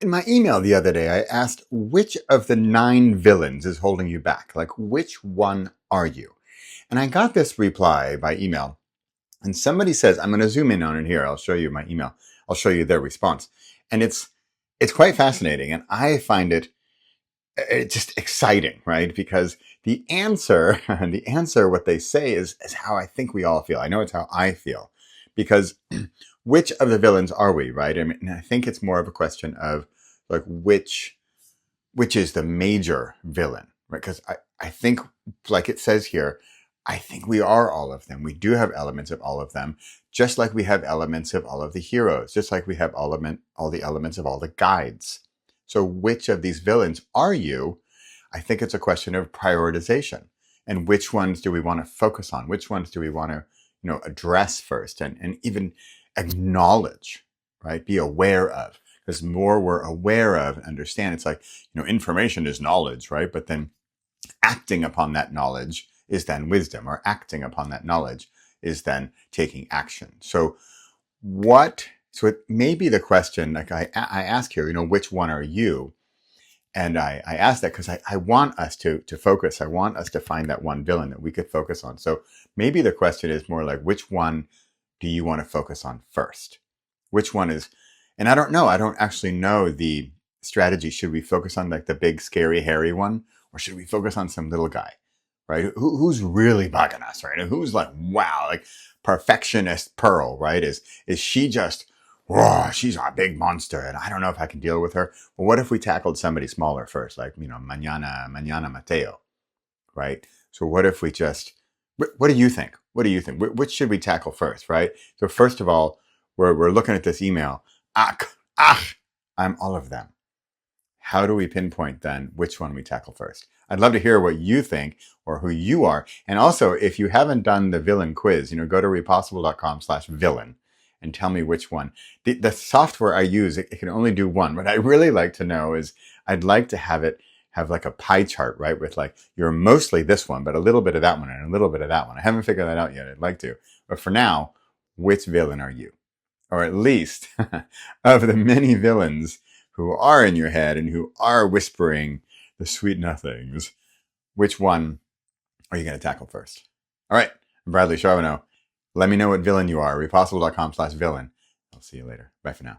In my email the other day, I asked which of the 9 villains is holding you back? Like, which one are you? And I got this reply by email. And somebody says, I'm going to zoom in on it here. I'll show you my email. I'll show you their response. And it's quite fascinating. And I find it just exciting, right? Because the answer, what they say is how I think we all feel. I know it's how I feel. Because which of the villains are we, right? I mean, I think it's more of a question of like which is the major villain, right? Because I think, like it says here, I think we are all of them. We do have elements of all of them, just like we have elements of all of the heroes, just like we have all the elements of all the guides. So which of these villains are you? I think it's a question of prioritization. And which ones do we want to focus on? Which ones do we want to, address first and even acknowledge, right? Be aware of. Because the more we're aware of and understand, it's like, information is knowledge, right? But then acting upon that knowledge is then wisdom, or acting upon that knowledge is then taking action. So it may be the question, like I ask here, which one are you? And I ask that because I want us to focus. I want us to find that one villain that we could focus on. So maybe the question is more like, which one do you want to focus on first? Which one is, and I don't know. I don't actually know the strategy. Should we focus on like the big, scary, hairy one? Or should we focus on some little guy, right? Who's really bugging us, right? And who's like, wow, like Perfectionist Pearl, right? Is she just, whoa, she's a big monster and I don't know if I can deal with her. Well, what if we tackled somebody smaller first, like, Mañana Mateo, right? So what if we just, what do you think? What do you think? Which should we tackle first, right? So first of all, we're looking at this email. I'm all of them. How do we pinpoint then which one we tackle first? I'd love to hear what you think or who you are. And also, if you haven't done the villain quiz, go to repossible.com/villain and tell me which one. The software I use, it can only do one. What I really like to know is I'd like to have like a pie chart, right? With like, you're mostly this one, but a little bit of that one and a little bit of that one. I haven't figured that out yet. I'd like to. But for now, which villain are you? Or at least of the many villains who are in your head and who are whispering the sweet nothings, which one are you going to tackle first? All right, I'm Bradley Charbonneau. Let me know what villain you are. Repossible.com/villain. I'll see you later. Bye for now.